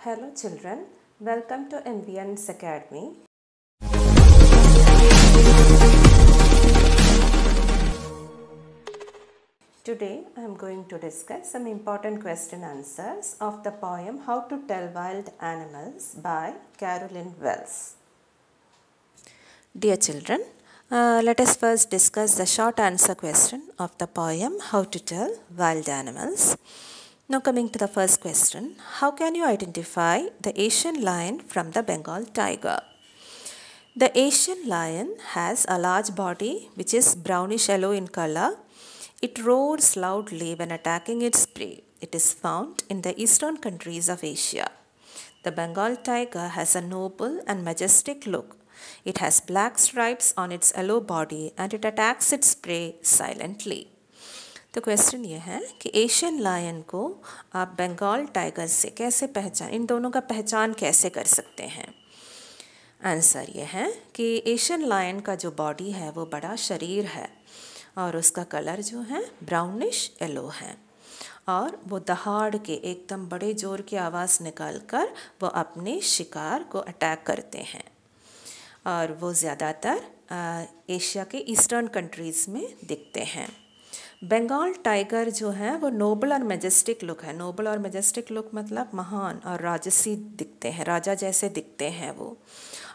Hello children, welcome to NVN's Academy. Today I am going to discuss some important question answers of the poem How to Tell Wild Animals by Carolyn Wells. Dear children, let us first discuss the short answer question of the poem How to Tell Wild Animals. Now coming to the first question, how can you identify the Asian lion from the Bengal tiger? The Asian lion has a large body which is brownish yellow in color. It roars loudly when attacking its prey. It is found in the eastern countries of Asia. The Bengal tiger has a noble and majestic look. It has black stripes on its yellow body and it attacks its prey silently. तो question ये है कि Asian lion को आप Bengal tiger से कैसे इन दोनों का पहचान कैसे कर सकते हैं। आंसर ये है कि एशियन लायन का जो बॉडी है वो बड़ा शरीर है और उसका कलर जो है ब्राउनिश येलो है और वो दहाड़ के एकदम बड़े ज़ोर की आवाज़ निकाल कर वो अपने शिकार को अटैक करते हैं और वो ज़्यादातर एशिया के ईस्टर्न कंट्रीज़ में दिखते हैं। बंगाल टाइगर जो है वो नोबल और मैजेस्टिक लुक है। नोबल और मैजेस्टिक लुक मतलब महान और राजसी दिखते हैं, राजा जैसे दिखते हैं वो,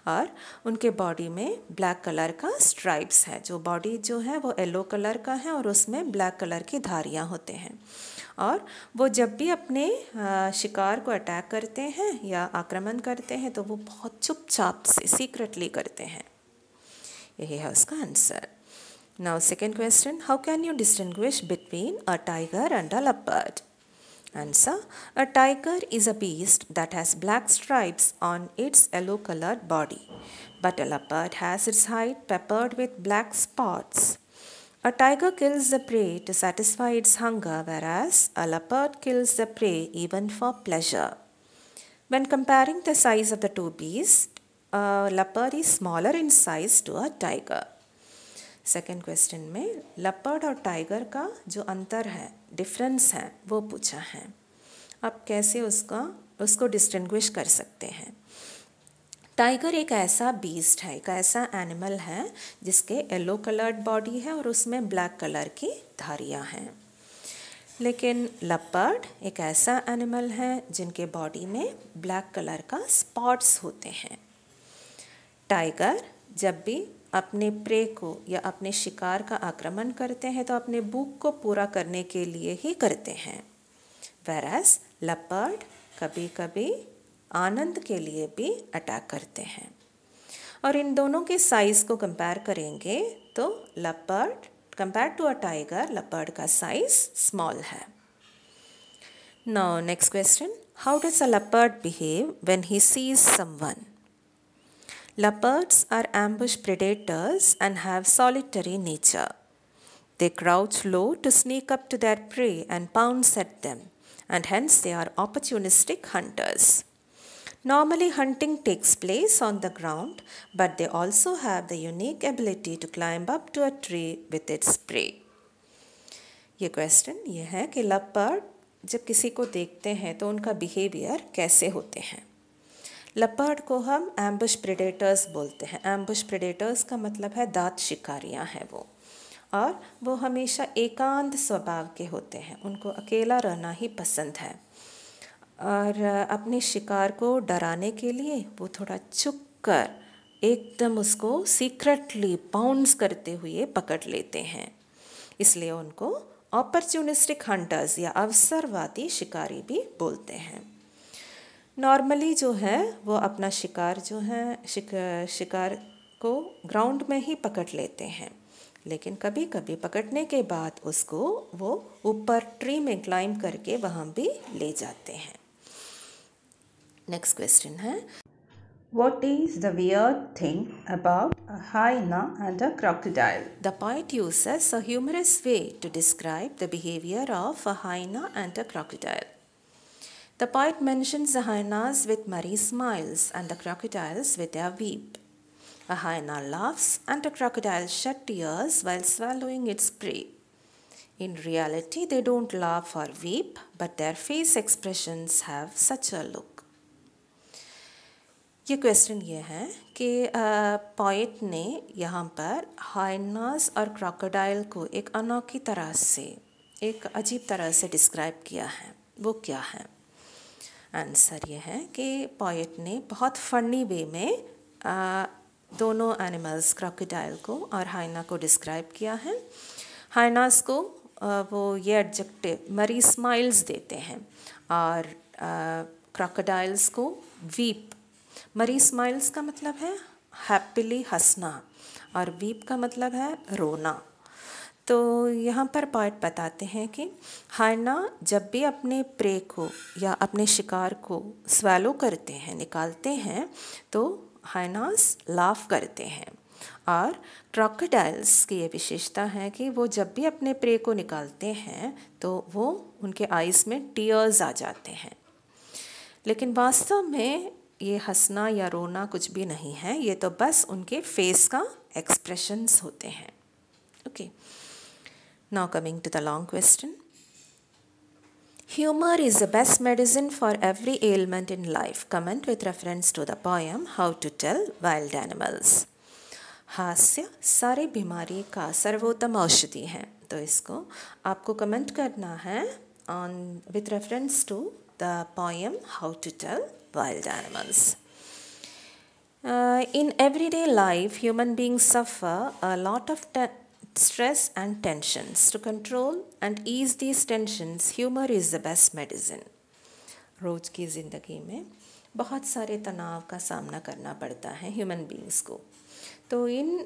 और उनके बॉडी में ब्लैक कलर का स्ट्राइप्स है। जो बॉडी जो है वो येलो कलर का है और उसमें ब्लैक कलर की धारियाँ होते हैं और वो जब भी अपने शिकार को अटैक करते हैं या आक्रमण करते हैं तो वो बहुत चुपचाप से सीक्रेटली करते हैं। यही है उसका answer. Now second question, how can you distinguish between a tiger and a leopard? Answer, a tiger is a beast that has black stripes on its yellow colored body, but a leopard has its hide peppered with black spots. A tiger kills the prey to satisfy its hunger, whereas a leopard kills the prey even for pleasure. When comparing the size of the two beasts, a leopard is smaller in size to a tiger. Second question में leopard और tiger का जो अंतर है, difference है, वो पूछा है। आप कैसे उसको डिस्टिंग्विश कर सकते हैं। टाइगर एक ऐसा बीस्ट है, एक ऐसा एनिमल है जिसके येलो कलर्ड बॉडी है और उसमें ब्लैक कलर की धारियाँ हैं। लेकिन लेपर्ड एक ऐसा एनिमल है जिनके बॉडी में ब्लैक कलर का स्पॉट्स होते हैं। टाइगर जब भी अपने प्रे को या अपने शिकार का आक्रमण करते हैं तो अपने भूख को पूरा करने के लिए ही करते हैं, whereas लेपर्ड कभी कभी आनंद के लिए भी अटैक करते हैं। और इन दोनों के साइज़ को कंपेयर करेंगे तो leopard compare to a tiger, leopard का साइज़ स्मॉल है। Now next question, how does a leopard behave when he sees someone? Leopards are ambush predators and have solitary nature. They crouch low to sneak up to their prey and pounce at them, and hence they are opportunistic hunters. Normally hunting takes place on the ground, but they also have the unique ability to climb up to a tree with its prey. ये question ये है कि leopard जब किसी को देखते हैं तो उनका बिहेवियर कैसे होते हैं। लेपर्ड को हम एम्बुश प्रेडेटर्स बोलते हैं। एम्बुश प्रेडेटर्स का मतलब है दांत शिकारियां हैं वो, और वो हमेशा एकांत स्वभाव के होते हैं। उनको अकेला रहना ही पसंद है और अपने शिकार को डराने के लिए वो थोड़ा छुप कर एकदम उसको सीक्रेटली पाउंस करते हुए पकड़ लेते हैं। इसलिए उनको ऑपर्चुनिस्टिक हंटर्स या अवसरवादी शिकारी भी बोलते हैं। नॉर्मली जो है वो अपना शिकार जो है शिकार को ग्राउंड में ही पकड़ लेते हैं, लेकिन कभी कभी पकड़ने के बाद उसको वो ऊपर ट्री में क्लाइंब करके वहाँ भी ले जाते हैं। नेक्स्ट क्वेश्चन है, What is the weird thing about a hyena and a crocodile? The poet uses a humorous way to describe the behavior of a hyena and a crocodile. The poet mentions the hyenas with merry smiles and the crocodiles with their weep. A hyena laughs and a crocodile sheds tears while swallowing its prey. In reality, they don't laugh or weep, but their face expressions have such a look. ये question ये है कि poet ने यहाँ पर hyenas और crocodile को एक अनोखी तरह से, एक अजीब तरह से डिस्क्राइब किया है। वो क्या है? आंसर ये है कि पोएट ने बहुत फनी वे में दोनों एनिमल्स क्रोकोडाइल को और हाइना को डिस्क्राइब किया है। हाइनास को वो ये एडजेक्टिव मरी स्माइल्स देते हैं और क्रोकोडाइल्स को वीप। मरी स्माइल्स का मतलब है हैप्पीली हंसना और वीप का मतलब है रोना। तो यहाँ पर पोएट बताते हैं कि हाइना जब भी अपने प्रे को या अपने शिकार को स्वैलो करते हैं, निकालते हैं, तो हाइनास लाफ करते हैं। और क्रोकोडाइल्स की ये विशेषता है कि वो जब भी अपने प्रे को निकालते हैं तो वो उनके आइज़ में टीयर्स आ जाते हैं। लेकिन वास्तव में ये हंसना या रोना कुछ भी नहीं है, ये तो बस उनके फेस का एक्सप्रेशंस होते हैं। Okay, now coming to the long question. Humor is the best medicine for every ailment in life. Comment with reference to the poem How to Tell Wild Animals. हास्य सारी बीमारी का सर्वोत्तम औषधि है। तो इसको आपको कमेंट करना है on with reference to the poem how to tell wild animals. In everyday life, human beings suffer a lot of stress and tensions. To control and ease these tensions, humor is the best medicine. रोज़ की ज़िंदगी में बहुत सारे तनाव का सामना करना पड़ता है ह्यूमन बींग्स को। तो इन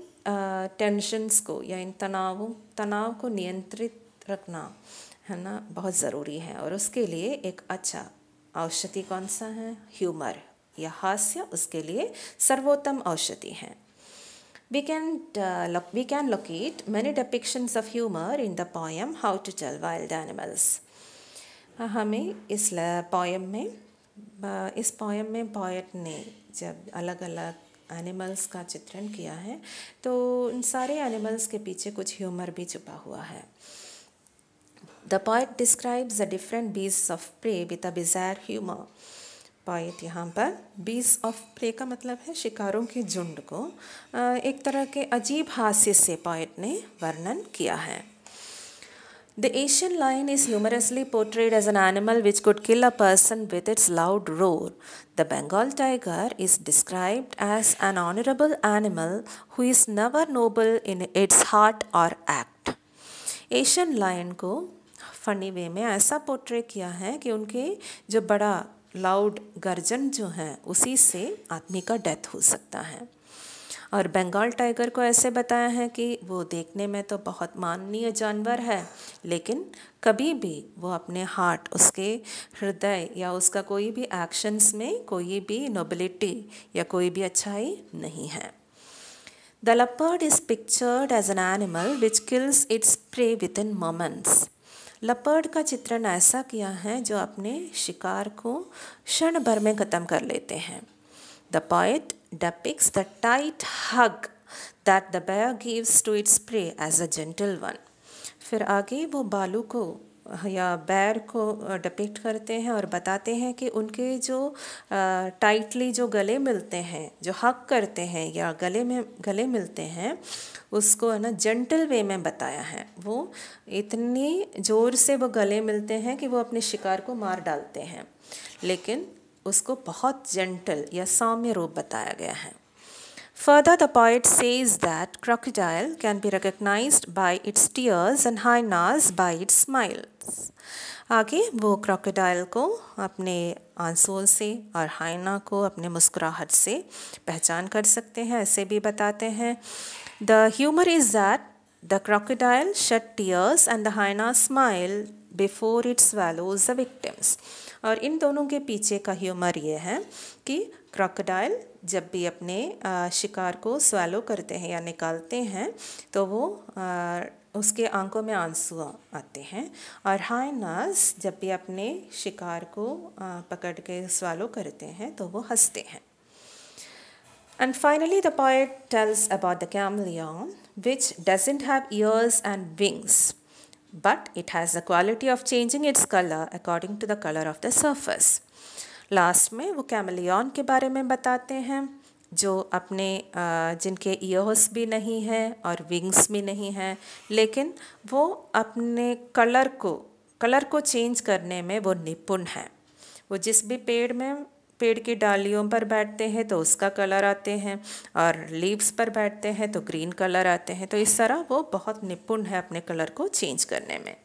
टेंशन्स को या इन तनाव को नियंत्रित रखना है ना बहुत ज़रूरी है। और उसके लिए एक अच्छा औषधि कौन सा है? ह्यूमर या हास्य उसके लिए सर्वोत्तम औषधि है। We can locate many depictions of humor in the poem How to Tell Wild Animals. हमें इस पोएम में पोएट ने जब अलग अलग एनिमल्स का चित्रण किया है तो उन सारे एनिमल्स के पीछे कुछ ह्यूमर भी छुपा हुआ है। The poet describes the different beasts of prey with a bizarre humor. Poet यहाँ पर बीस्ट ऑफ प्रे का मतलब है शिकारों के झुंड को एक तरह के अजीब हास्य से पोएट ने वर्णन किया है। The Asian lion is humorously portrayed as an animal which could kill a person with its loud roar. The Bengal tiger is described as an honorable animal who is never noble in its heart or act. Asian lion को funny way में ऐसा portray किया है कि उनके जो बड़ा loud गर्जन जो है उसी से आदमी का डेथ हो सकता है। और बंगाल टाइगर को ऐसे बताया है कि वो देखने में तो बहुत माननीय जानवर है, लेकिन कभी भी वो अपने हार्ट, उसके हृदय या उसका कोई भी एक्शंस में कोई भी नोबिलिटी या कोई भी अच्छाई नहीं है। The leopard is pictured as an animal which kills its prey within moments. Leopard का चित्रण ऐसा किया है जो अपने शिकार को क्षण भर में ख़त्म कर लेते हैं। The poet depicts the tight hug that the bear gives to its prey as a gentle one. फिर आगे वो बालू को या बैर को डिपिक्ट करते हैं और बताते हैं कि उनके जो टाइटली जो गले मिलते हैं, जो हक करते हैं या गले मिलते हैं, उसको है ना जेंटल वे में बताया है। वो इतनी ज़ोर से वो गले मिलते हैं कि वो अपने शिकार को मार डालते हैं, लेकिन उसको बहुत जेंटल या सौम्य रूप बताया गया है। Further, the poet says that crocodile can be recognized by its tears and hyenas by its smiles. आगे वो क्रोकोडाइल को अपने आंसुओं से और हाइना को अपने मुस्कुराहट से पहचान कर सकते हैं, ऐसे भी बताते हैं। The humor is that the crocodile shed tears and the hyena smile before it swallows the victims. और इन दोनों के पीछे का ह्यूमर ये है कि क्रोकोडाइल जब भी अपने शिकार को स्वैलो करते हैं या निकालते हैं तो वो उसके आंखों में आंसू आते हैं, और हाइनास जब भी अपने शिकार को पकड़ के स्वैलो करते हैं तो वो हंसते हैं। And finally, the poet tells about the chameleon, which doesn't have ears and wings, but it has the quality of changing its color according to the color of the surface. Last में वो chameleon के बारे में बताते हैं जो अपने जिनके ईयर्स भी नहीं हैं और विंग्स भी नहीं हैं, लेकिन वो अपने कलर को चेंज करने में वो निपुण हैं। वो जिस भी पेड़ की डालियों पर बैठते हैं तो उसका कलर आते हैं, और लीव्स पर बैठते हैं तो ग्रीन कलर आते हैं। तो इस तरह वो बहुत निपुण है अपने कलर को चेंज करने में।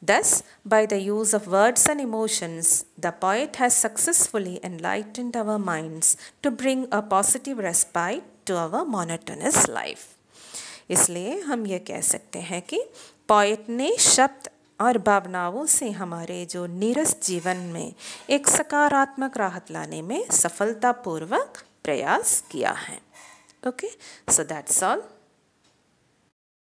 Thus, by the use of words and emotions, the poet has successfully enlightened our minds to bring a positive respite to our monotonous life. इसलिए हम ये कह सकते हैं कि पोएट ने शब्द और भावनाओं से हमारे जो नीरस जीवन में एक सकारात्मक राहत लाने में सफलतापूर्वक प्रयास किया है। Okay, so that's all.